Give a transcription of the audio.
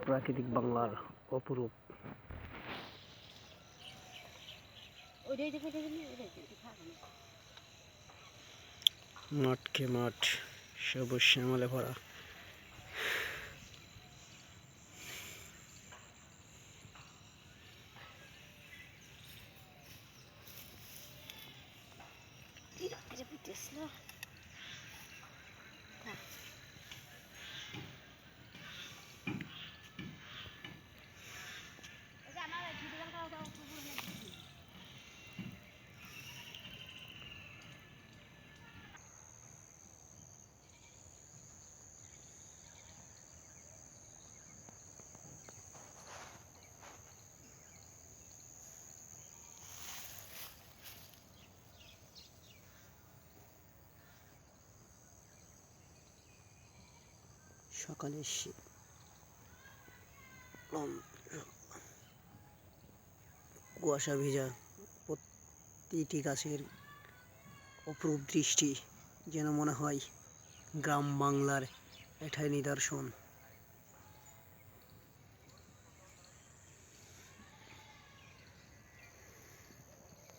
প্রাকৃতিক বাংলার অপরূপ মাঠকে মাঠ, সবুজ শ্যামলে ভরা। সকালের কুয়াশা ভেজা প্রতিটি গাছের অপরূপ দৃষ্টি, যেন মনে হয় গ্রাম বাংলার এটাই নিদর্শন।